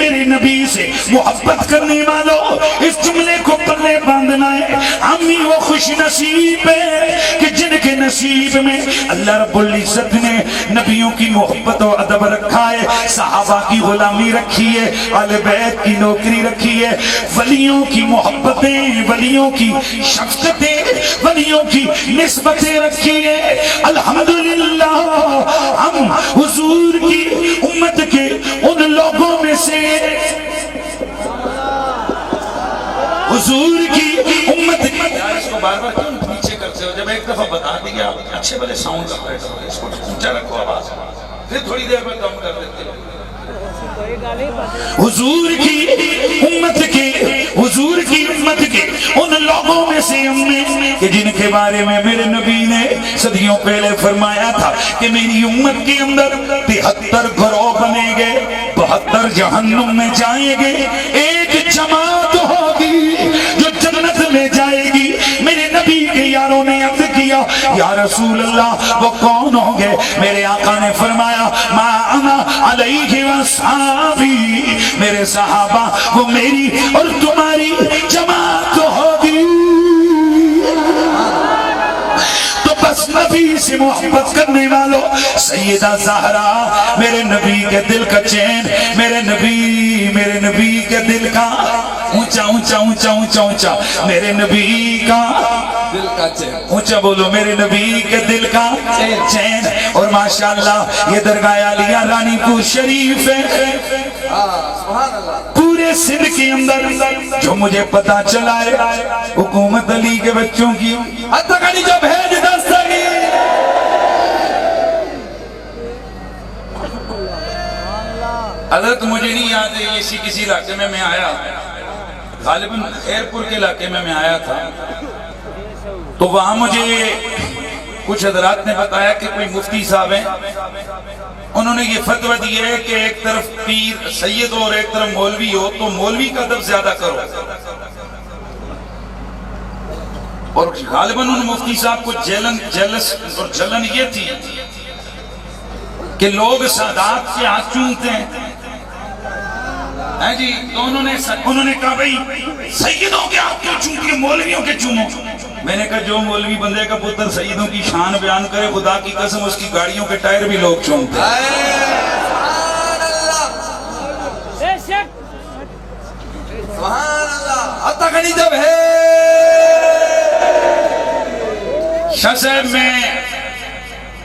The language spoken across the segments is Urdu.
میرے نبی سے محبت کرنے والوں اس جملے کو پلے باندھنا ہے، ہم ہی وہ خوش نصیب ہے کہ جن کے نصیب میں اللہ رب العزت نے نبیوں کی محبت و ادب رکھا ہے، صحابہ کی غلامی رکھی ہے، اہل بیت کی نوکری رکھی ہے، ولیوں کی محبتیں، ولیوں کی شفقتیں، ولیوں کی نسبتیں رکھی ہے۔ الحمدللہ ہم حضور کی امت کے ان لوگوں میں سے، حضور کی امت اس کو بار بار کیوں نیچے کرتے ہو؟ جب ایک دفعہ بتا دیا اچھے بلے ساؤنڈ کا بیٹھ رہا ہے، اس کو اونچا رکھو آواز، پھر تھوڑی دیر میں کم کر دیتے ہو۔ حضور کی امت کے، حضور کی امت کے ان لوگوں میں سے ہم نے کہ جن کے بارے میں میرے نبی نے صدیوں پہلے فرمایا تھا کہ میری امت کے اندر 73 گروہ بنے گے، 72 جہنم میں جائیں گے، ایک جماعت ہوگی جو جنت میں جائے گی۔ میرے نبی کے یاروں نے عرض کیا یا رسول اللہ وہ کون ہوں گے؟ میرے آقا نے فرمایا ما انا علیہ واصحابی، میرے صحابہ وہ میری اور تمہاری جماعت ہوگی۔ تو بس نبی سے محبت کرنے والوں، سیدہ زہرا میرے نبی کے دل کا چین، میرے نبی کے دل کا اونچا اونچا اونچا اونچا اونچا، میرے نبی کا دل کا چین، اونچا بولو، میرے نبی کے دل کا چین۔ اور ماشاءاللہ یہ درگاہ عالیہ رانی پور شریف ہے، سبحان اللہ، پورے سندھ کے اندر جو مجھے پتا چلا ہے حکومت علی کے بچوں کی ہتھکڑی جو بھیج دستگی، حضرت مجھے نہیں یاد ہے کسی علاقے میں آیا، غالباً خیرپور کے علاقے میں آیا تھا، تو وہاں مجھے کچھ حضرات نے بتایا کہ کوئی مفتی صاحب ہیں، انہوں نے یہ فتویٰ دیا ہے کہ ایک طرف پیر سید ہو اور ایک طرف مولوی ہو تو مولوی کا ادب زیادہ کرو، اور غالباً ان مفتی صاحب کو جلن یہ تھی کہ لوگ سادات کے ہاتھ چومتے ہیں جی، تو انہوں نے کہا بھئی سیدوں کے ہاتھ کیوں چومتی ہے، مولویوں کے چومو۔ میں نے کہا جو مولوی بندے کا پتر سیدوں کی شان بیان کرے، خدا کی قسم اس کی گاڑیوں کے ٹائر بھی لوگ چومتے ہیں۔ سبحان اللہ، ہتھکڑی جب ہے شاہ صاحب، میں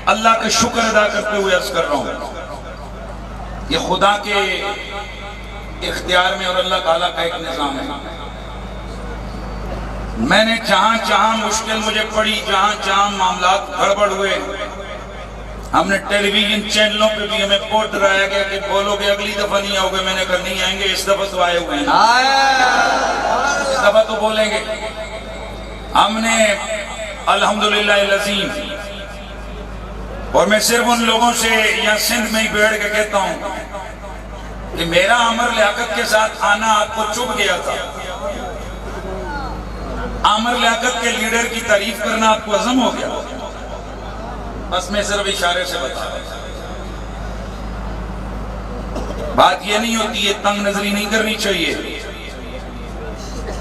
اللہ کا شکر ادا کرتے ہوئے عرض کر رہا ہوں، یہ خدا کے اختیار میں اور اللہ تعالیٰ کا ایک نظام ہے۔ میں نے جہاں مشکل مجھے پڑی، جہاں معاملات گڑبڑ ہوئے، ہم نے ٹیلی ویژن چینلوں پہ بھی ہمیں پوٹ ڈرایا گیا کہ بولو گے اگلی دفعہ نہیں آؤ گے، میں نے کہا نہیں آئیں گے، اس دفعہ تو آئے ہوئے ہیں، اس دفعہ تو بولیں گے۔ ہم نے الحمدللہ العظیم، اور میں صرف ان لوگوں سے یا سندھ میں ہی بیٹھ کے کہتا ہوں کہ میرا عامر لیاقت کے ساتھ آنا آپ کو چبھ گیا تھا، عامر لیاقت کے لیڈر کی تعریف کرنا آپ کو عزم ہو گیا، بس میں صرف اشارے سے بتا رہا ہوں۔ بات یہ نہیں ہوتی ہے، تنگ نظری نہیں کرنی چاہیے۔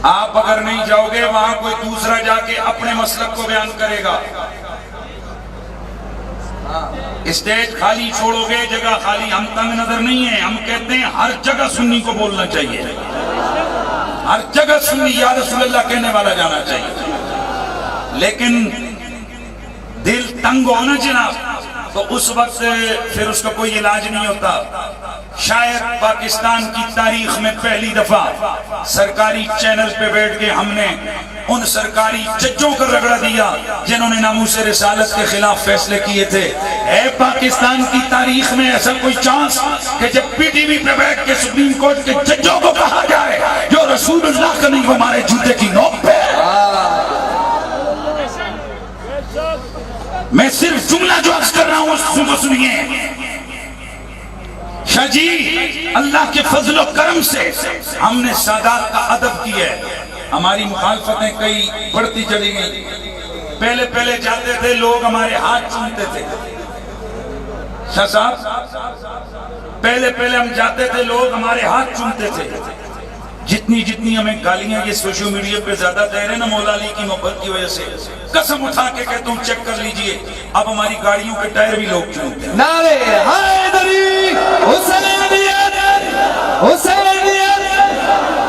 آپ اگر نہیں جاؤ گے وہاں کوئی دوسرا جا کے اپنے مسلک کو بیان کرے گا، اسٹیج خالی چھوڑو گے، جگہ خالی۔ ہم تنگ نظر نہیں ہیں، ہم کہتے ہیں ہر جگہ سنی کو بولنا چاہیے، ہر جگہ سنی یا رسول اللہ کہنے والا جانا چاہیے، لیکن دل تنگ ہونا جناب تو اس وقت پھر اس کا کوئی علاج نہیں ہوتا۔ شاید پاکستان کی تاریخ میں پہلی دفعہ سرکاری چینل پہ بیٹھ کے ہم نے ان سرکاری ججوں کو رگڑا دیا جنہوں نے ناموس رسالت کے خلاف فیصلے کیے تھے۔ اے پاکستان کی تاریخ میں ایسا کوئی چانس کہ جب پی ٹی وی پہ بیٹھ کے سپریم کورٹ کے ججوں کو کہا جائے جو رسول اللہ کا نہیں وہ ہمارے جوتے کی نوک پہ۔ میں صرف جملہ جو عرض کر رہا ہوں اس کو سنیے۔ شاہ جی اللہ کے فضل و کرم سے ہم نے سادات کا ادب کیا ہے، ہماری مخالفتیں کئی بڑھتی چلی گئی۔ پہلے جاتے تھے لوگ ہمارے ہاتھ چومتے تھے، شاہ صاحب پہلے ہم جاتے تھے لوگ ہمارے ہاتھ چومتے تھے. جتنی ہمیں گالیاں یہ سوشل میڈیا پہ زیادہ دے رہے ہیں نا مولا علی کی محبت کی وجہ سے, قسم اٹھا کے کہتا ہوں چیک کر لیجئے, اب ہماری گاڑیوں کے ٹائر بھی لوگ چومتے ہیں. نعرے حیدری حسینیت حسینیت.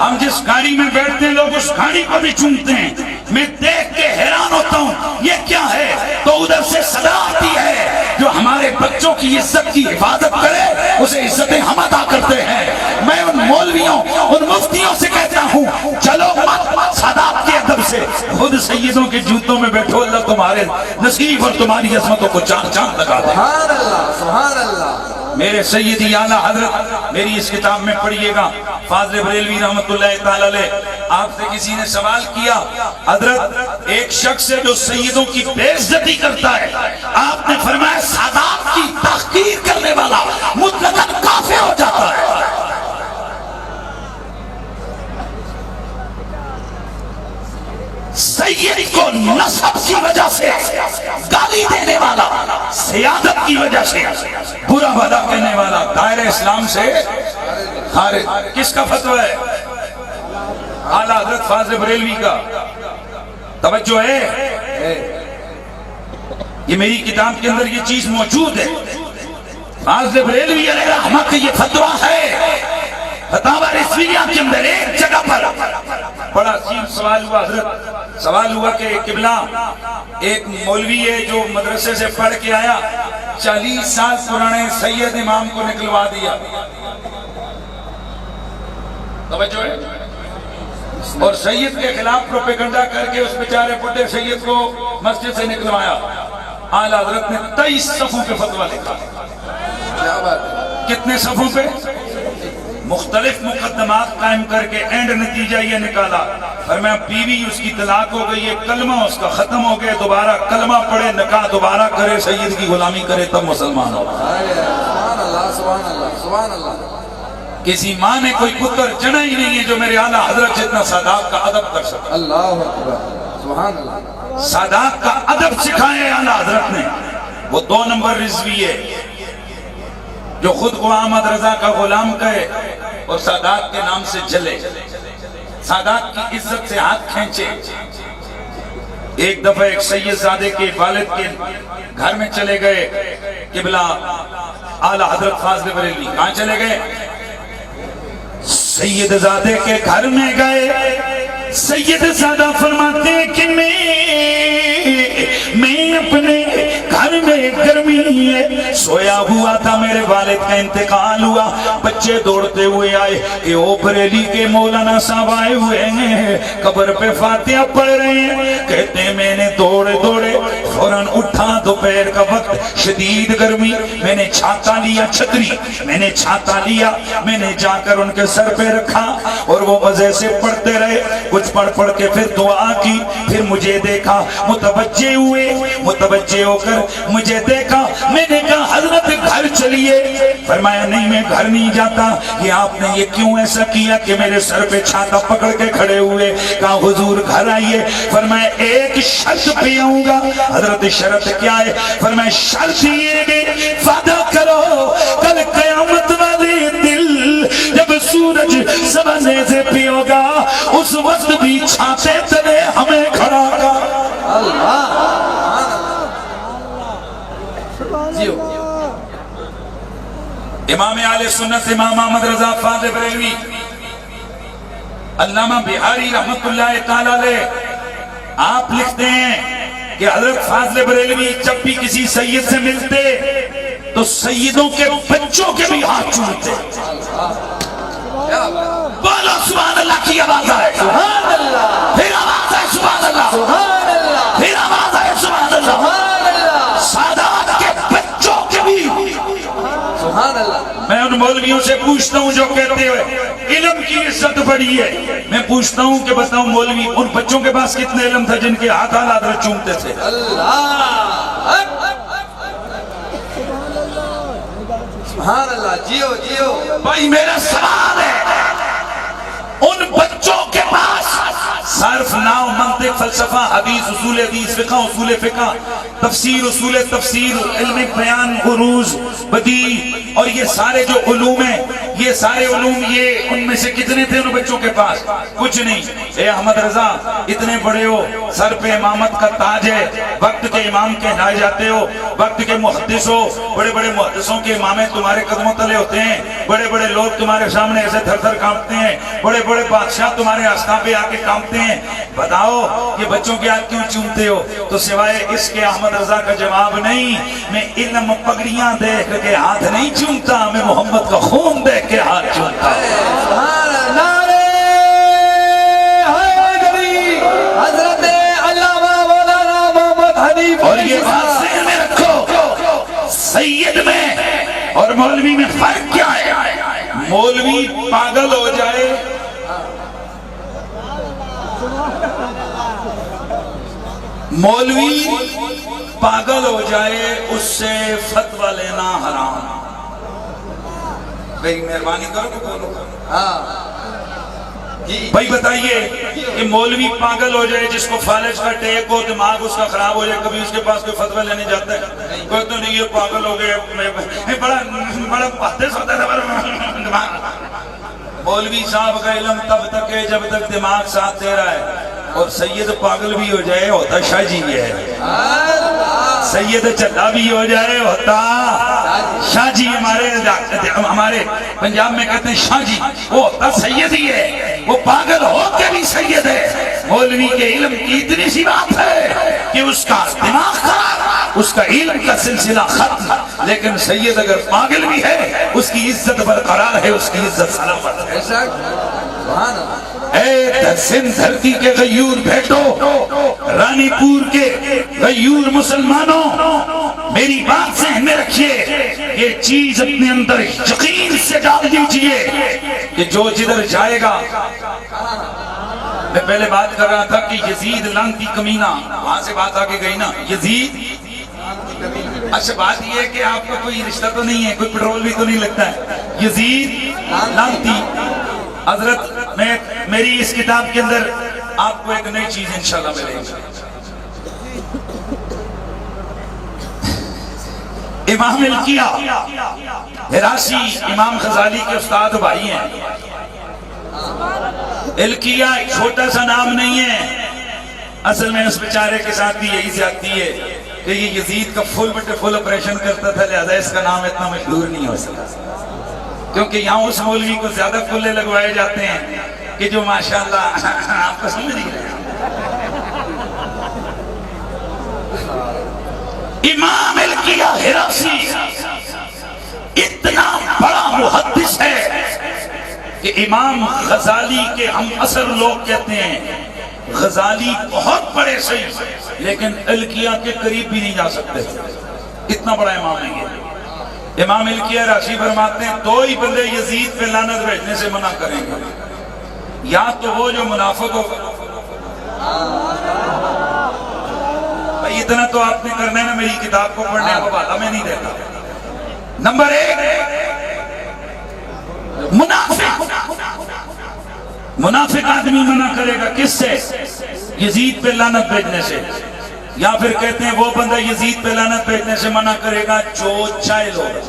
ہم جس گاڑی میں بیٹھتے ہیں لوگ اس گاڑی کو بھی چومتے ہیں. میں دیکھ کے حیران ہوتا ہوں یہ کیا ہے. تو ادھر سے صدا آتی ہے جو ہمارے بچوں کی عزت کی حفاظت کرے اسے عزتیں ہم ادا کرتے ہیں. میں ان مولویوں ان مفتیوں سے کہتا ہوں چلو مت سادات کے ادب سے خود سیدوں کے جوتوں میں بیٹھو, اللہ تمہارے نصیب اور تمہاری عظمتوں کو چاند چاند لگا دے. سبحان اللہ سبحان اللہ. میرے سیدی اعلیٰ حضرت میری اس کتاب میں پڑھیے گا فاضل بریلوی رحمت اللہ تعالی علیہ, آپ سے کسی نے سوال کیا حضرت ایک شخص ہے جو سیدوں کی بے عزتی کرتا ہے, آپ نے فرمایا سادات کی تحقیر کرنے والا مطلقاً کافر ہو جاتا ہے. سید کو نسب کی وجہ سے گالی دینے والا, سیادت کی وجہ سے برا بھلا کہنے والا دائرہ اسلام سے خارج. کس کا فتویٰ ہے؟ اعلیٰ حضرت فاضل بریلوی کا. توجہ ہے, یہ میری کتاب کے اندر یہ چیز موجود ہے. فاضل بریلوی علیہ رحمہ کا یہ فتویٰ ہے فتاوی رضویہ کے اندر ایک جگہ پر. بڑا عظیم سوال ہوا حضرت, سوال ہوا کہ قبلہ ایک مولوی ہے جو مدرسے سے پڑھ کے آیا 40 سال پرانے سید امام کو نکلوا دیا. توجہ ہے, اور سید کے خلاف پروپیگنڈا کر کے اس بیچارے بڈھے سید کو مسجد سے نکلوایا. اعلیٰ حضرت نے 23 صفوں پہ فتویٰ لکھا. کیا بات ہے. کتنے صفوں پہ؟ مختلف مقدمات قائم کر کے اینڈ نتیجہ یہ نکالا, فرمایا بیوی اس کی طلاق ہو گئی ہے, کلمہ اس کا ختم ہو گیا, دوبارہ کلمہ پڑھے, نکاح دوبارہ کرے, سید کی غلامی کرے, تب مسلمان ہو. سبحان اللہ سبحان اللہ سبحان اللہ. کسی ماں نے کوئی پتر جنا ہی نہیں ہے جو میرے اعلیٰ حضرت جتنا سادات کا ادب کر سکتا. اللہ اکبر سبحان اللہ. سادات کا ادب سکھائے اعلیٰ حضرت نے. وہ 2 نمبر رضوی ہے جو خود کو احمد رضا کا غلام کہے اور سادات کے نام سے جلے, سادات کی عزت سے ہاتھ کھینچے. ایک دفعہ ایک سید زادے کے والد کے گھر میں چلے گئے قبلہ اعلیٰ حضرت فاضل بریلوی. کہاں چلے گئے؟ سید زادے کے گھر میں گئے. سید زادہ فرماتے ہیں کہ میں اپنے گھر میں گرمی ہے, سویا ہوا تھا, میرے والد کا انتقال ہوا, بچے دوڑتے ہوئے آئے کہ او بریلی کے مولانا صاحب آئے ہوئے ہیں, قبر پہ فاتحہ پڑھ رہے ہیں. کہتے ہیں میں نے دوڑے فوراً اٹھا, دوپہر کا وقت, شدید گرمی, میں نے چھاتا لیا, چھتری میں نے چھاتا لیا, میں نے جا کر ان کے سر پہ رکھا اور وہ مزے سے پڑھتے رہے. کچھ پڑھ کے پھر دعا کی, پھر مجھے دیکھا, متوجہ ہوئے, متوجہ ہو کر مجھے دیکھا. میں نے کہا حضرت گھر چلیے. فرمایا نہیں میں گھر نہیں جاتا. یہ آپ نے یہ کیوں ایسا کیا کہ میرے سر پہ چھاتا پکڑ کے کھڑے ہوئے؟ کہا حضور گھر آئیے. فرمایا ایک شرط پہ آؤں گا. حضرت شرط کیا ہے؟ فرمایا شرط یہ ہے وعدہ کرو کل قیامت والے دل جب سورج سبزے سے پیو گا اس وقت بھی چھاتے تلے ہمیں کھڑا گا. اللہ جیو. امام اہل سنت امام احمد رضا فاضل بریلوی علامہ بہاری رحمت اللہ تعالی علیہ آپ لکھتے ہیں کہ حضرت فاضل بریلوی جب بھی کسی سید سے ملتے تو سیدوں کے بچوں کے بھی ہاتھ چومتے. بولو سبحان اللہ کی آواز آئے, سبحان اللہ پھر آواز ہے سبحان اللہ, سبحان اللہ پھر آواز ہے سبحان اللہ. سبحان اللہ سادات کے بچوں کے بھی. سبحان اللہ. میں ان مولویوں سے پوچھتا ہوں جو کہتے ہوئے علم کی عزت بڑی ہے, میں پوچھتا ہوں کہ بتاؤں مولوی ان بچوں کے پاس کتنے علم تھا جن کے ہاتھ اعلیٰ حضرت چومتے تھے؟ سبحان اللہ. جیو جیو. بھائی میرا سوال ہے ان بچوں کے پاس صرف، نحو، منطق، فلسفہ، حدیث، اصول حدیث، فقہ، اصول فقہ، تفسیر، اصول تفسیر، علم بیان، عروض، بدیع، اور یہ سارے جو علوم ہیں، یہ سارے علوم، یہ ان میں سے کتنے تھے ان بچوں کے پاس؟ کچھ نہیں۔ اے احمد رضا اتنے بڑے ہو، سر پہ امامت کا تاج ہے، وقت کے امام کہلائے جاتے ہو، وقت کے محدث ہو، بڑے بڑے محدثوں کے امامیں تمہارے قدموں تلے ہوتے ہیں، بڑے بڑے لوگ تمہارے سامنے ایسے تھر تھر کانپتے ہیں، بڑے بڑے بادشاہ تمہارے آستان پہ آ کے کانپتے ہیں، بتاؤ یہ بچوں کے ہاتھ کیوں چومتے ہو؟ تو سوائے اس کے احمد رضا کا جواب نہیں، میں علم پگڑیاں دیکھ کے ہاتھ نہیں چومتا، میں محمد کا خون دیکھ کے ہاتھ چومتا ہوں۔ سبحان اللہ، حضرت علامہ مولانا محمد حنیف، اور یہ بات ذہن میں رکھو، سید میں اور مولوی میں فرق کیا ہے؟ مولوی پاگل ہو جائے، مولوی پاگل ہو جائے اس سے فتویٰ لینا حرام۔ بھائی مہربانی کرو کہ بولو۔ بھائی بتائیے کہ مولوی پاگل ہو جائے جس کو فالج کا ٹیک ہو، دماغ اس کا خراب ہو جائے، کبھی اس کے پاس کوئی فتویٰ لینے جاتا ہے؟ کوئی تو نہیں، یہ پاگل ہو گئے، بڑا محدث ہوتا ہے دماغ۔ مولوی صاحب کا علم تب تک ہے جب تک دماغ ساتھ دے رہا ہے، اور سید پاگل بھی ہو جائے ہوتا شاہ جی ہے، سید چلا بھی ہو جائے ہوتا شاہ جی۔ ہمارے پنجاب میں کہتے ہیں شاہ جی، وہ ہوتا سید ہی ہے، وہ پاگل ہو کے بھی سید ہے۔ مولوی کے علم کی اتنی سی بات ہے کہ اس کا دماغ خراب، اس کا علم کا سلسلہ ختم، لیکن سید اگر پاگل بھی ہے اس کی عزت برقرار ہے، اس کی عزت سلامت ہے۔ سبحان اللہ۔ اے سندھ دھرتی کے غیور بیٹو، رانی پور کے غیور مسلمانوں، میری بات ذہن میں رکھیے، یہ چیز اپنے اندر یقین سے ڈال دیجئے کہ جو جدھر جائے گا۔ میں پہلے بات کر رہا تھا کہ یزید لعنتی کمینہ، وہاں سے بات آگے گئی نا، یزید۔ اچھا بات یہ ہے کہ آپ کا کوئی رشتہ تو نہیں ہے، کوئی پیٹرول بھی تو نہیں لگتا ہے، یزید لعنتی۔ حضرت میری اس کتاب کے اندر آپ کو ایک نئی چیز انشاءاللہ ملے گی۔ امام الکیہ ہراسی امام غزالی کے استاد بھائی ہیں۔ الکیہ ایک چھوٹا سا نام نہیں ہے، اصل میں اس بیچارے کے ساتھ بھی یہی زیادتی ہے کہ یہ یزید کا فل بٹے فل آپریشن کرتا تھا، لہذا اس کا نام اتنا مشہور نہیں ہو سکا، کیونکہ یہاں اس مولوی کو زیادہ کھلے لگوائے جاتے ہیں کہ جو ماشاءاللہ آپ کو سمجھ نہیں رہے۔ امام الکیہ ہراسی اتنا بڑا محدث ہے کہ امام غزالی کے ہم اثر لوگ کہتے ہیں غزالی بہت بڑے صحیح لیکن الکیہ کے قریب بھی نہیں جا سکتے، اتنا بڑا امام ہے یہ۔ امام الکیہ ہراسی فرماتے ہیں دو ہی بندے یزید پہ لعنت بھیجنے سے منع کریں گے، یا تو وہ جو منافق ہوگا، بھائی اتنا تو آپ نے کرنا ہے نا، میری کتاب کو پڑھنے کا حوالہ میں نہیں دیتا۔ نمبر ایک منافق آدمی منع کرے گا کس سے؟ یزید پہ لعنت بھیجنے سے، یا پھر کہتے ہیں وہ بندہ یزید پہ لعنت بھیجنے سے منع کرے گا جو جاہل ہوگا۔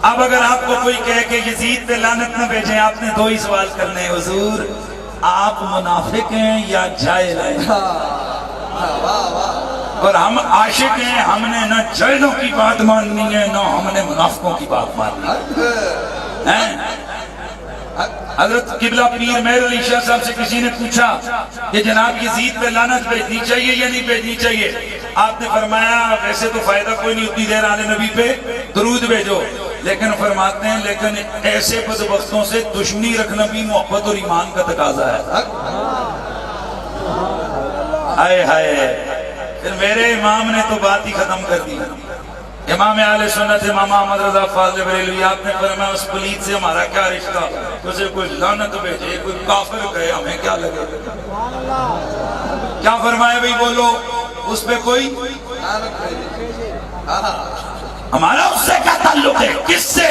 اب اگر آپ کو کوئی کہے کہ یزید پہ لعنت نہ بھیجیں، آپ نے دو ہی سوال کرنے ہیں، حضور آپ منافق ہیں یا جاہل ہیں؟ اور ہم عاشق ہیں، ہم نے نہ جاہلوں کی بات ماننی ہے نہ ہم نے منافقوں کی بات ماننی ہے۔ حضرت قبلہ پیر مہر علی شاہ صاحب سے کسی نے پوچھا کہ جناب یزید پہ لعنت بھیجنی چاہیے یا نہیں بھیجنی چاہیے؟ آپ نے فرمایا ویسے تو فائدہ کوئی نہیں، اتنی دیر آنے نبی پہ درود بھیجو، لیکن فرماتے ہیں لیکن ایسے بدبختوں سے دشمنی رکھنا بھی محبت اور ایمان کا تقاضا ہے۔ ہائے ہائے، پھر میرے امام نے تو بات ہی ختم کر دی۔ امام اہل سنت امام احمد رضا فاضل بریلوی، آپ نے فرمایا اس پلید سے ہمارا کیا رشتہ، اسے کوئی لعنت بھیجے کوئی کافر کہے ہمیں کیا لگے؟ کیا فرمایا بھائی بولو؟ اس پہ کوئی ہمارا اس سے کیا تعلق ہے؟ کس سے؟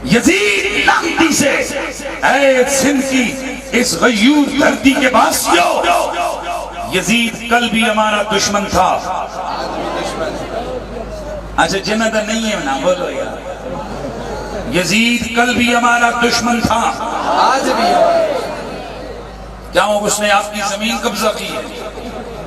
یزید لعنتی سے۔ اے سندھ کی اس غیور دھرتی کے باسیوں، یزید کل بھی ہمارا دشمن تھا. اچھا جنت نہیں ہے نا، بولو یار. یزید کل بھی ہمارا دشمن تھا. آج بھی کیا اس نے آپ کی زمین قبضہ کی ہے؟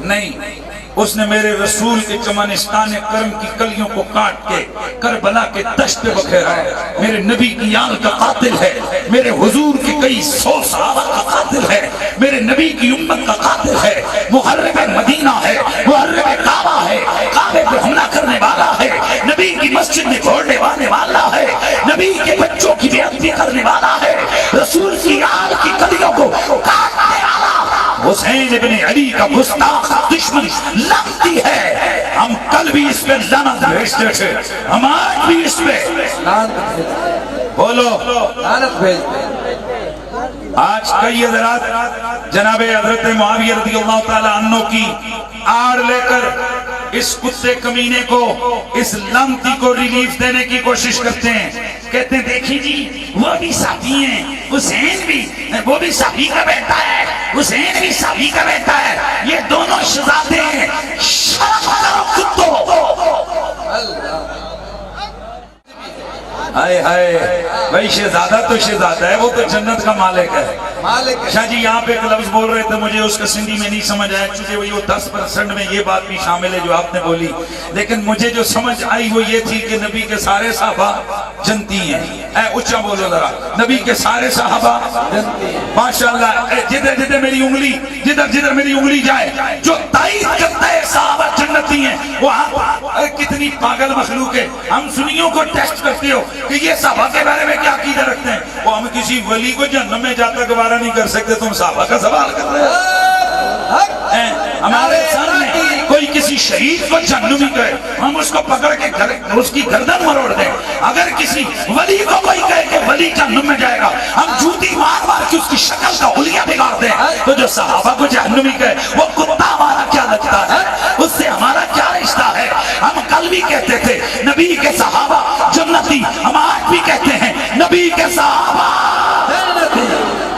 نہیں، اس نے میرے رسول کے چمنستان کرم کی کلیوں کو کاٹ کے کربلا کے دشت پہ بکھیرا ہے. میرے نبی کی آل کا قاتل ہے، میرے حضور کے کئی 100 صحابہ کا قاتل ہے، میرے نبی کی امت کا قاتل ہے. محرم مدینہ ہے، محرم کعبہ ہے، کعبے پہ حملہ کرنے والا ہے، نبی کی مسجد میں گھوڑنے والا ہے، نبی کے بچوں کی بے ادبی کرنے والا ہے، رسول کی آل کی کلیوں کو کاٹنے والا حسین ابن علی کا گستاخ دشمن لعنتی ہے. ہم کل بھی اس پہ لعنت بھیجتے تھے، ہم آج بھی اس پہ لعنت بھیج، بولو. لعنت بھیج. آج کئی حضرات جناب حضرت معاویہ رضی اللہ تعالی عنہ کی آڑ لے کر اس کتے کمینے کو، اس لعنتی کو ریلیف دینے کی کوشش کرتے ہیں. کہتے ہیں دیکھیں جی وہ بھی صحابی ہیں، حسین بھی، وہ بھی صحابی کا بیٹا ہے، حسین بھی صحابی کا بیٹا ہے، یہ دونوں شہزادے ہیں. شرم کرو کتو. ہائے ہائے بھائی، شہزادہ تو شہزادہ ہے، وہ تو جنت کا مالک ہے. مالک شاہ جی یہاں پہ ایک لفظ بول رہے تھے، مجھے اس کا سندھی میں نہیں سمجھ آیا، چونکہ وہ 10% میں یہ بات بھی شامل ہے جو آپ نے بولی، لیکن مجھے جو سمجھ آئی وہ یہ تھی کہ نبی کے سارے صحابہ جنتی ہیں. اے اچھا بولو ذرا، نبی کے سارے صحابہ ماشاءاللہ. جدھر جدھر میری انگلی، جدھر میری انگلی جائے، جو تائید کرتا ہے صحابہ جنتی ہیں، وہ کتنی پاگل مخلوق ہے. ہم سنیوں کو ٹیسٹ کرتے ہو کہ یہ صحابہ کے بارے میں کیا عقیدہ رکھتے ہیں، وہ ہم کسی ولی کو جہنم میں جاتا گوارا نہیں کر سکتے، تم صحابہ کا سوال کر رہے ہو. ہمارے سامنے کوئی کسی شہید کو جہنمی کہے، ہم اس کو پکڑ کے اس کی گردن مروڑ دیں. اگر کسی ولی کو کوئی کہے کہ ولی جہنم میں جائے گا، ہم جوتی مار مار کے اس کی شکل کا حلیہ بگاڑ دیں. تو جو صحابہ کو جہنمی کہے وہ کتا ہمارا کیا لگتا ہے، اس سے ہمارا کیا رشتہ ہے. ہم کل بھی کہتے تھے نبی کے صحابہ جنتی، ہم آج بھی کہتے ہیں نبی کے صحابہ جنتی.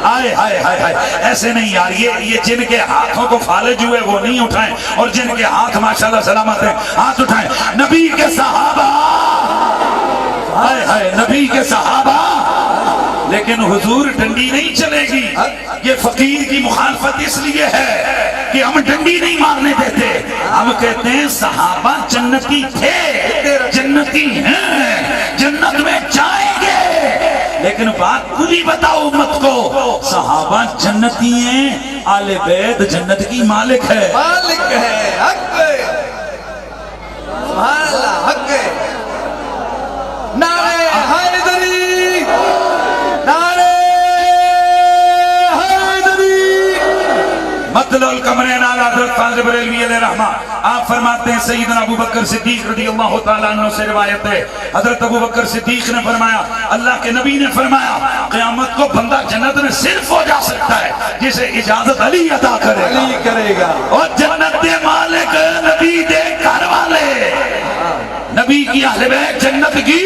آئے ہائے ہائے ہائے، ایسے نہیں یار. یہ جن کے ہاتھوں کو فالج ہوئے وہ نہیں اٹھائیں، اور جن کے ہاتھ ماشاءاللہ سلامت ہیں ہاتھ اٹھائیں. نبی کے صحابہ، ہائے ہائے نبی کے صحابہ. لیکن حضور ڈنڈی نہیں چلے گی. یہ فقیر کی مخالفت اس لیے ہے کہ ہم ڈنڈی نہیں مارنے دیتے. ہم کہتے ہیں صحابہ جنتی تھے، جنتی ہیں، جنت میں جائیں گے. لیکن بات کلی بتاؤ امت کو، صحابہ جنتی ہیں، آل بیت جنت کی مالک ہے. مالک ہے، حق ہے، سبحان اللہ، حق ہے. نعرہ حیدری، نعرہ حیدری. مطلع القمرین اعلی حضرت فاضل بریلوی علیہ رحمہ آپ فرماتے ہیں سیدنا ابو بکر صدیق رضی اللہ تعالیٰ عنہ سے روایت ہے، حضرت ابو بکر صدیق نے فرمایا، اللہ کے نبی نے فرمایا قیامت کو بندہ جنت میں صرف ہو جا سکتا ہے جسے اجازت علی عطا کرے گا. علی کرے گا. اور جنت دے مالک نبی دے گھر والے، نبی کی اہل بیت جنت کی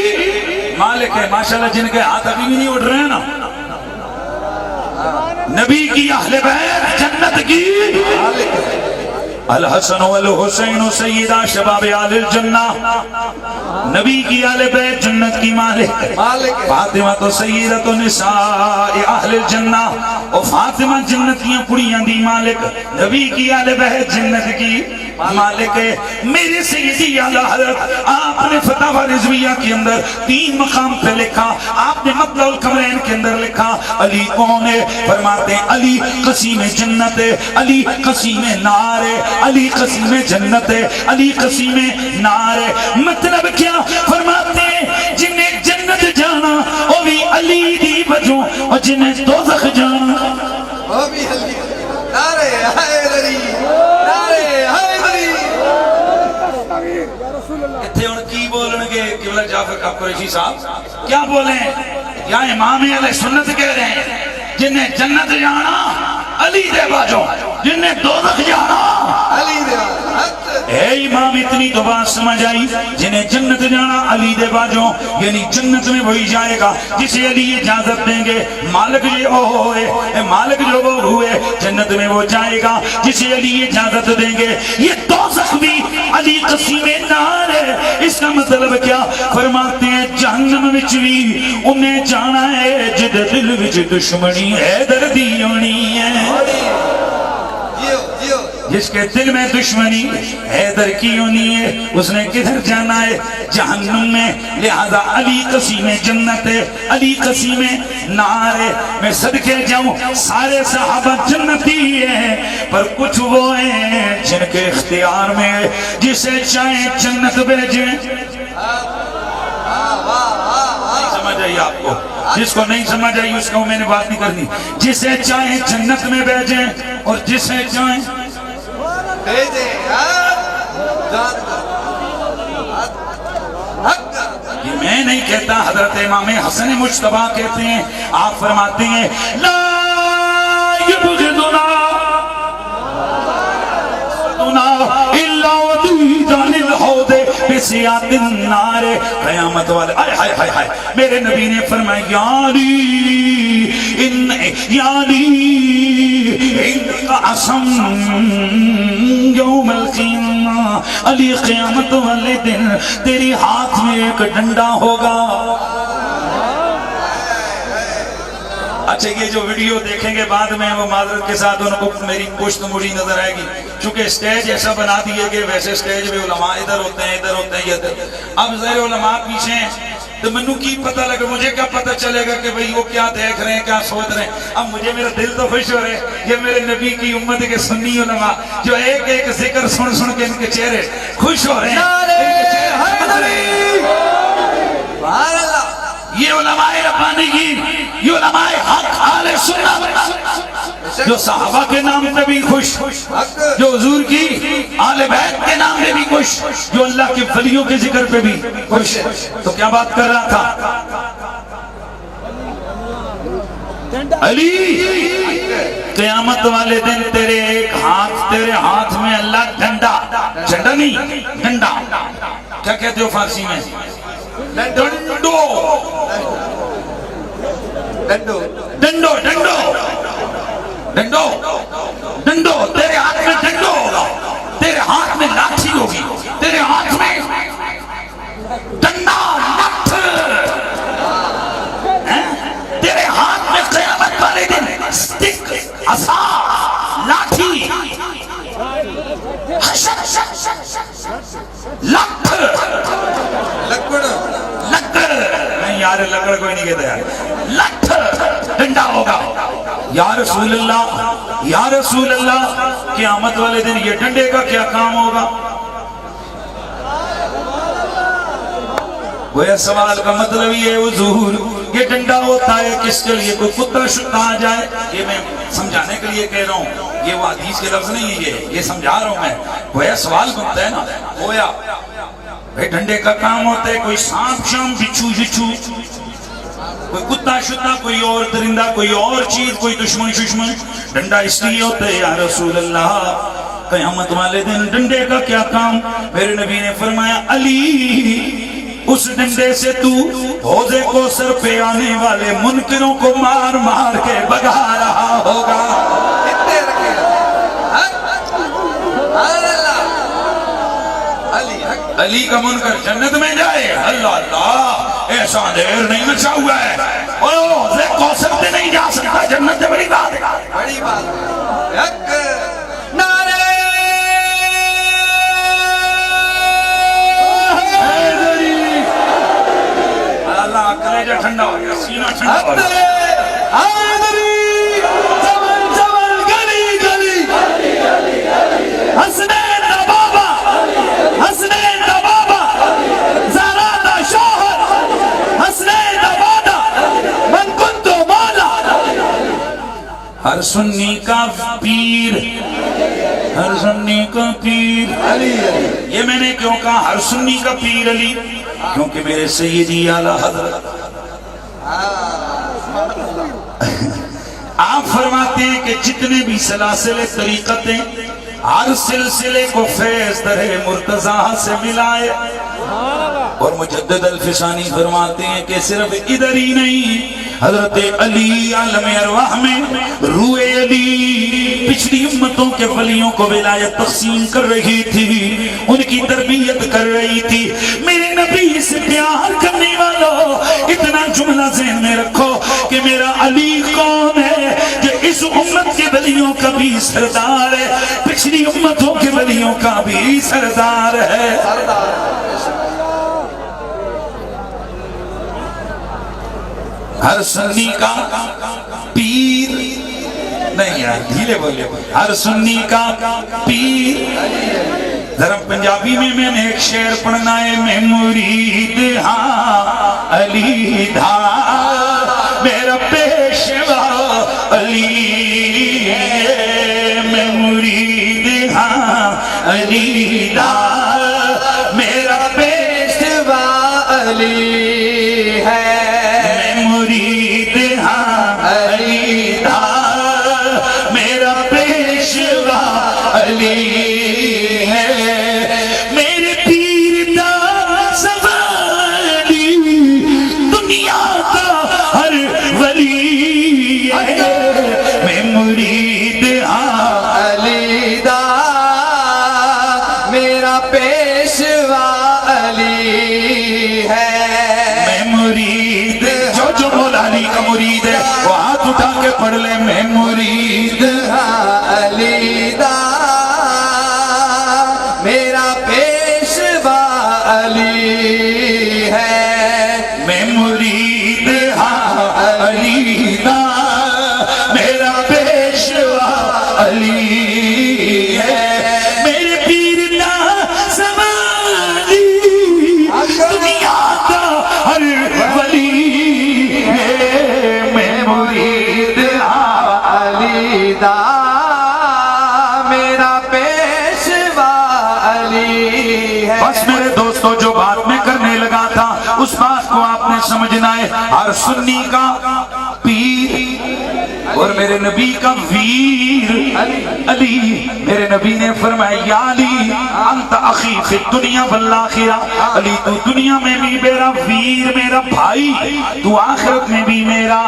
مالک ہے. ماشاءاللہ جن کے ہاتھ ابھی بھی نہیں اٹھ رہے ہیں نا، نبی کی اہل بیت جنت کی مالک ہے. الحسن والحسین سیدہ شباب آل الجنہ، نبی کی آل بیت جنت کی مالک. فاطمہ تو سیدۃ نساء اہل الجنہ، اور فاطمہ جنتیاں کڑیاں دی مالک، نبی کی آل بیت جنت کی مالک ہے. میرے سیدی اعلیٰ حضرت آپ نے فتاوی رضویہ کے اندر 3 مقام پہ لکھا، آپ نے مطلع القمرین کے اندر لکھا علی کون ہے؟ فرماتے ہیں علی قسیم جنت ہے، علی قسیم نار ہے، علی قسیم جنت ہے، علی قسیم نار ہے. مطلب کیا؟ فرماتے ہیں جنہیں جنت جانا وہ بھی علی دی وجہ، اور جنہیں دوزخ جانا وہ بھی علی. نعرہ حیدری، نعرہ حیدری. اتھے ان کی بولن گے قبلہ جعفر کا قریشی صاحب کیا بولیں؟ یا امام علیہ سنت کہہ رہے ہیں جنہیں جنت جانا علی دے باجو، جن نے دوزخ جانا علی دے حق اے امام اتنی تو بات سمجھ آئی جنہیں جنت جانا علی دے باجوں یعنی جنت میں وہی جائے گا جسے علی اجازت دیں گے مالک جو ہوئے مالک جو وہ ہوئے جنت میں وہ جائے گا جسے علی اجازت دیں گے یہ دوزخ بھی علی قسیم نار ہے اس کا مطلب کیا فرماتے ہیں جہنم وچ بھی انہیں جانا ہے جد دل وچ دشمنی ہے دردی ہونی ہے جیو جیو جس کے دل میں دشمنی حیدر کی ہونی ہے اس نے کدھر جانا ہے جہنم میں لہذا علی قسیم جنت ہے علی قسیم نار ہے میں صدقے جاؤں سارے صحابہ جنتی ہیں پر کچھ وہ ہیں جن کے اختیار میں جسے چاہیں جنت بھیجیں سمجھ آئی آپ کو جس کو نہیں سمجھ آئی اس کو میں نے بات نہیں کرنی جسے چاہیں جنت میں بھیجیں اور جسے چاہیں بھیجے یہ میں نہیں کہتا حضرت امام حسن مجتبیٰ کہتے ہیں آپ فرماتے ہیں لا یبغضنا الا ودیدا للحوض بسیات النار قیامت والے ہائے میرے نبی نے فرمایا یعنی ان قسم یوم القیامہ علی قیامت والے دن تیری ہاتھ میں ایک ڈنڈا ہوگا اچھا یہ جو ویڈیو دیکھیں گے بعد میں وہ معذرت کے ساتھ ان کو میری پشت مڑی نظر آئے گی چونکہ سٹیج ایسا بنا دیے کہ ویسے سٹیج میں علماء ادھر ہوتے ہیں ادھر اب ظاہر علماء پیچھے ہیں تو منو کی پتہ لگا مجھے کیا پتہ چلے گا کہ بھئی وہ کیا دیکھ رہے ہیں کیا سوچ رہے ہیں اب مجھے میرا دل تو خوش ہو رہے ہیں یہ میرے نبی کی امت کے سنی علماء جو ایک ایک ذکر سن کے ان کے چہرے خوش ہو رہے ہیں یہ علماء ربانیین یہ علماء حق اہل سنت جو صحابہ کے نام پہ بھی خوش جو حضور کی آل بیت کے نام پہ بھی خوش جو اللہ کے ولیوں کے ذکر پہ بھی خوش تو کیا بات کر رہا تھا علی قیامت والے دن تیرے ہاتھ میں اللہ ڈنڈا جھنڈا نہیں ڈنڈا کیا کہتے ہو فارسی میں ڈنڈو ڈنڈو ڈنڈو ڈنڈو ڈنڈو تیرے ہاتھ میں ڈنڈو ہوگا تیرے ہاتھ میں لاٹھی ہوگی تیرے ہاتھ میں ڈنڈا لٹھ تیرے ہاتھ میں قیامت والے دن سٹک عصا لاٹھی لٹھ لکڑ نہیں یار لکڑ کوئی نہیں کہتا یار لٹھ ڈنڈا ہوگا یا رسول اللہ قیامت والے دن یہ ڈنڈے کا کیا کام ہوگا وہ سوال کا مطلب یہ حضور یہ ڈنڈا ہوتا ہے کس کے لیے کوئی کتا شتا آ جائے یہ میں سمجھانے کے لیے کہہ رہا ہوں یہ وہ حدیث کے لفظ نہیں ہے یہ سمجھا رہا ہوں میں وہ سوال بنتا ہے نا ہویا بھئی ڈنڈے کا کام ہوتا ہے کوئی سانپ شام بچھو کوئی کتا شتا کوئی اور درندہ کوئی اور چیز کوئی دشمن ڈنڈا اس لیے ہوتا ہے یا رسول اللہ قیامت والے دن ڈنڈے کا کیا کام میرے نبی نے فرمایا علی اس ڈنڈے سے تو حوض کوثر پہ آنے والے منکروں کو مار مار کے بگا رہا ہوگا علی کا منکر جنت میں جائے اللہ اللہ ایسا دیر نہیں مچا ہوا ہے حوض کوثر پہ نہیں جا سکتا جنت سے بڑی بات اللہ کلیجہ ٹھنڈا ہو گیا سینہ ٹھنڈا ہو گیا گلی گلی حسنین دا بابا حسنین دا بابا زہرا دا شوہر حسنین دا بادا من کنتو مولا ہر سنی کا پیر ہر سنی کا پیر یہ میں نے کیوں کہا ہر سنی کا پیر علی کیونکہ میرے سیدی اعلیٰ حضرت آپ فرماتے ہیں کہ جتنے بھی سلاسل طریقتیں ہر سلسلے کو فیض در مرتضیٰ سے ملائے. اور مجدد الفسانی فرماتے ہیں کہ صرف ادھر ہی نہیں، حضرت علی عالم ارواح میں روح علی پچھلی امتوں کے ولیوں کو ولایت تقسیم کر رہی تھی، ان کی تربیت کر رہی تھی. میرے نبی سے پیار کرنے والوں اتنا جملہ ذہن میں رکھو کہ میرا علی کون ہے کہ اس امت کے ولیوں کا بھی سردار ہے، پچھلی امتوں کے ولیوں کا بھی سردار ہے. ہر سنی کا پیر نہیں یار ڈھیلے بولے، ہر سنی کا پیر. ذرا پنجابی میں نے ایک شعر پڑھنا ہے. میں مرید ہاں علی دا میرا پیشوا علی، میں مرید ہاں علی دا میرا پیشوا علی ہے، مرید ہاں علی دا میرا پیشوا علی ہے. میرے پیر دا سوالی دنیا کا ہر ولی ہے، میں مرید ہاں علی دا میرا پیشوا علی ہے، جو مولا علی کا مرید ہے وہ ہاتھ اٹھا کے پڑھ لے. میں مرید علی دا میرا پیشوا علی ہے، میں مرید ہاں علی دا میرا پیشوا علی ہے. میرے پیر دا سوالی دنیا کا ہر ولی ہے، میں مرید ہاں علی دا میرا پیشوا علی ہے. بس میرے دوستو جو بات میں کرنے لگا تھا اس بات کو آپ نے سمجھنا ہے. ہر سنی کا پیر اور میرے نبی کا ویر علی. میرے نبی نے فرمایا یا علی انت اخی فی الدنیا والآخرہ، علی تو دنیا میں بھی میرا ویر میرا بھائی، تو آخرت میں بھی میرا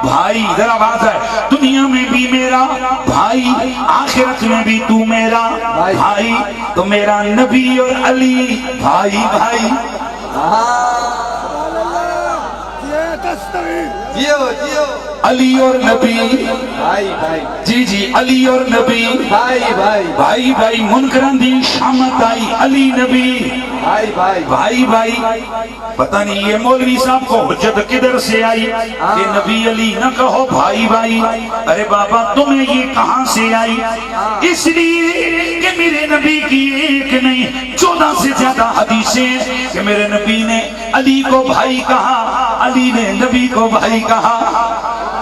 بھائی. ذرا بات ہے، دنیا میں بھی میرا بھائی آخرت میں بھی تو میرا بھائی. تو میرا نبی اور علی بھائی بھائی. جیو جیو علی اور نبی بھائی بھائی جی جی علی اور نبی بھائی بھائی بھائی بھائی. منکران دی شامت آئی علی نبی بھائی بھائی بھائی بھائی. پتہ نہیں یہ مولوی صاحب کو حجت کدھر سے آئی کہ نبی علی نہ کہو بھائی بھائی. ارے بابا تمہیں یہ کہاں سے آئی؟ اس لیے کہ میرے نبی کی ایک نہیں 14 سے زیادہ حدیثیں کہ میرے نبی نے علی کو بھائی کہا، علی نے نبی کو بھائی کہا.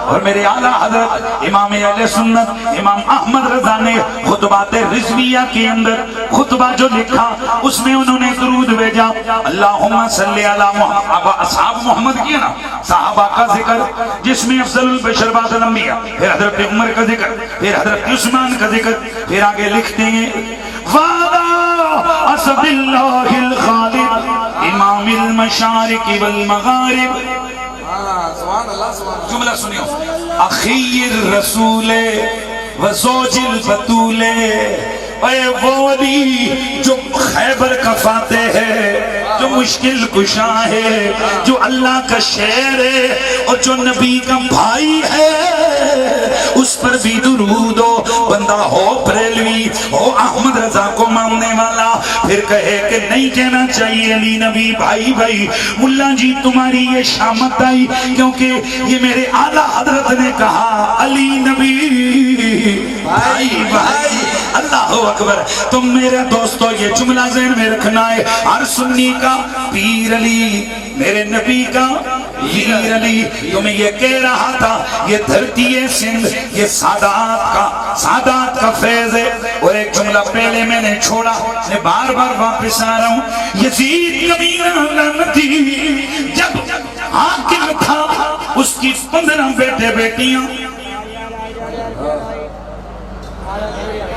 اور میرے اعلیٰ حضرت امام اہل سنت امام احمد رضا نے خطبات رضویہ کے اندر خطبہ جو لکھا اس میں انہوں نے درود بھیجا. اللہم صلی علی محمد. اصحاب محمد کیا نا صحابہ کا ذکر جس میں افضل البشر بعد الانبیاء، پھر حضرت عمر کا ذکر، پھر حضرت عثمان کا ذکر، پھر آگے لکھتے ہیں وعلا اسد اللہ الخالد امام المشارق والمغارب. سبحان اللہ سبحان اللہ. جملہ سنیو، اخی الرسول و زوج البتول، اے وہ علی جو خیبر کا فاتح ہے، جو مشکل کشا ہے، جو اللہ کا شعر ہے اور جو نبی کا بھائی ہے، اس پر بھی درود ہو. بندہ ہو بریلوی ہو احمد رضا کو ماننے والا پھر کہے کہ نہیں کہنا چاہیے علی نبی بھائی بھائی. ملا جی تمہاری یہ شامت آئی کیونکہ یہ میرے اعلیٰ حضرت نے کہا علی نبی بھائی بھائی. اللہ اکبر. تم میرے دوستو یہ جملہ ذہن میں رکھنا ہے، ہر سنی کا پیر علی، میرے نبی کا ویر علی. تمہیں یہ کہہ رہا تھا یہ دھرتی سندھ یہ سادات کا فیض ہے. اور ایک جملہ پہلے میں نے چھوڑا، میں بار بار واپس آ رہا ہوں. یزید کمینہ لعنتی جب حاکم تھا اس کی 15 بیٹے بیٹیاں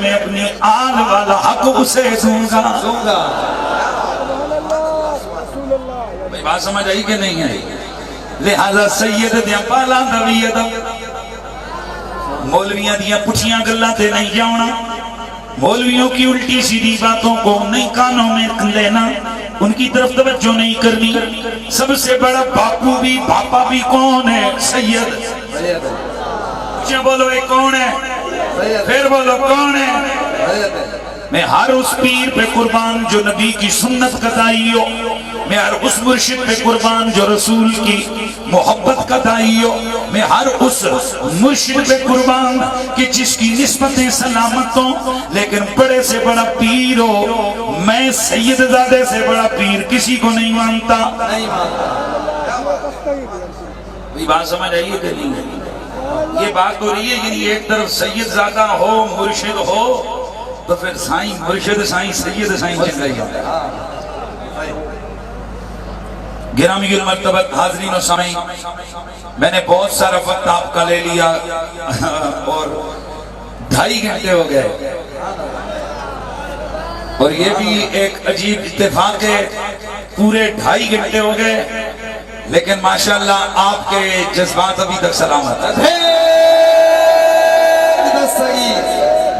میں اپنی آل والا حق اسے دوں گا. بھائی بات سمجھ آئی کہ نہیں آئی؟ لہذا سید دیاں پالا نبی ادب مولویاں دیاں پٹھیاں گلاں تے نہیں جاؤنا, مولویوں کی الٹی سیدھی باتوں کو نہیں کانوں میں لینا, ان کی طرف توجہ نہیں کرنی. سب سے بڑا باپو بھی باپا بھی کون ہے؟ سید. کیا بولو یہ کون ہے؟ پھر بولو کون ہے؟ میں ہر اس پیر پہ قربان جو نبی کی سنت کا دائی ہو, میں ہر اس مرشد پہ قربان جو رسول کی محبت کا دائی ہو, میں ہر اس مرشد پہ قربان کہ جس کی نسبتیں سلامت ہوں لیکن بڑے سے بڑا پیر ہو. میں سید زادے سے بڑا پیر کسی کو نہیں مانتا. یہ بات سمجھ آئی ہے کہ نہیں ہے؟ یہ بات ہو رہی ہے یعنی ایک طرف سید زادہ ہو, مرشد ہو, تو پھر سائیں مرشد سائیں سید سائیں چنگائی ہے. گرامی المرتبت حاضرین و سامعین, میں نے بہت سارا وقت آپ کا لے لیا اور 2.5 گھنٹے ہو گئے, اور یہ بھی ایک عجیب اتفاق ہے, پورے 2.5 گھنٹے ہو گئے لیکن ماشاءاللہ آپ کے جذبات ابھی تک سلامت ہیں.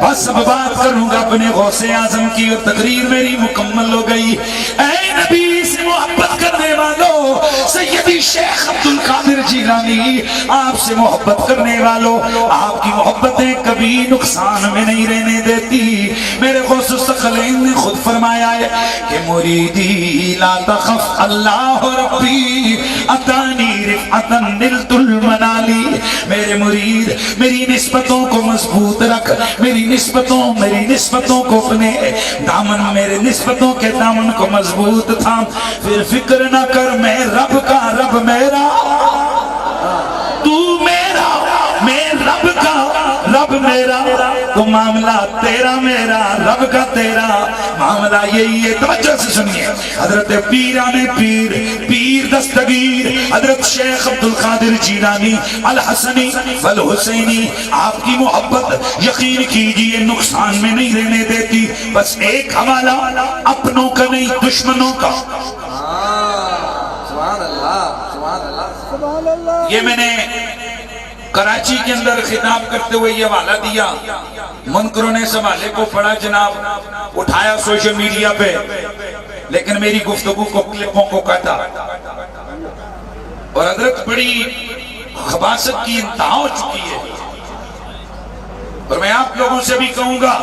بس اب بات کروں گا اپنے غوث اعظم کی اور تقریر میری مکمل ہو گئی. اے نبی سے محبت کرنے والوں, سیدی شیخ عبد القادر جیلانی, آپ سے محبت کرنے والوں, آپ کی محبتیں کبھی نقصان میں نہیں رہنے دیتی. میرے غوث الثقلین نے خود فرمایا ہے کہ مریدی لا تخف اللہ ربی اتانی رفعتا نلت المنالی. میرے مرید میری نسبتوں کو مضبوط رکھ, میری نسبتوں کو اپنے دامن, میرے نسبتوں کے دامن کو مضبوط تھام. پھر فکر نہ کر میں رب کا, رب میرا, تو میرا, میں رب کا, رب میرا, تو معاملہ تیرا میرا, رب کا تیرا, معاملہ یہی ہے. توجہ سے سنیے, حضرت پیران پیر, پیر دستگیر حضرت شیخ عبد القادر جیلانی الحسنی والحسینی, آپ کی محبت یقین کیجئے نقصان میں نہیں رہنے دیتی. بس ایک حوالہ اپنوں کا نہیں دشمنوں کا. سبحان اللہ, سبحان اللہ. یہ میں نے کراچی کے اندر خطاب کرتے ہوئے یہ حوالہ دیا, منکروں نے اس حوالے کو پڑھا جناب, اٹھایا سوشل میڈیا پہ, لیکن میری گفتگو کو کلپوں کو کاٹا, اور حضرت بڑی خباثت کی انتہا ہو چکی ہے. اور میں آپ لوگوں سے بھی کہوں گا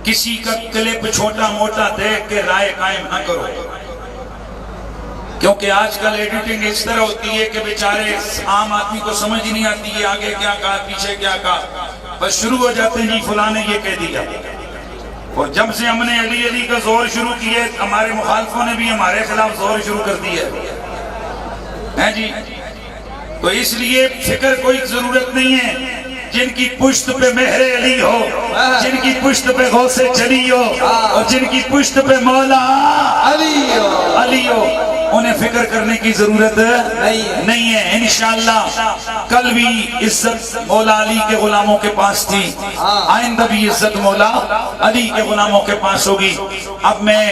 کسی کا کلپ چھوٹا موٹا دیکھ کے رائے قائم نہ کرو, کیونکہ آج کل ایڈیٹنگ اس طرح ہوتی ہے کہ بیچارے عام آدمی کو سمجھ نہیں آتی ہے آگے کیا کہا پیچھے کیا کہا, بس شروع ہو جاتے ہیں جی فلاں نے یہ کہہ دیا. اور جب سے ہم نے علی علی کا زور شروع کیے, ہمارے مخالفوں نے بھی ہمارے خلاف زور شروع کر دیا ہے جی. تو اس لیے فکر کوئی ضرورت نہیں ہے. جن کی پشت پہ مہر علی ہو, جن کی پشت پہ غوث جلی ہو, اور جن کی پشت پہ مولا علی ہو, انہیں فکر کرنے کی ضرورت نہیں ہے. انشاءاللہ کل بھی عزت مولا علی کے غلاموں کے پاس تھی, آئندہ بھی عزت مولا علی کے غلاموں کے پاس ہوگی. اب میں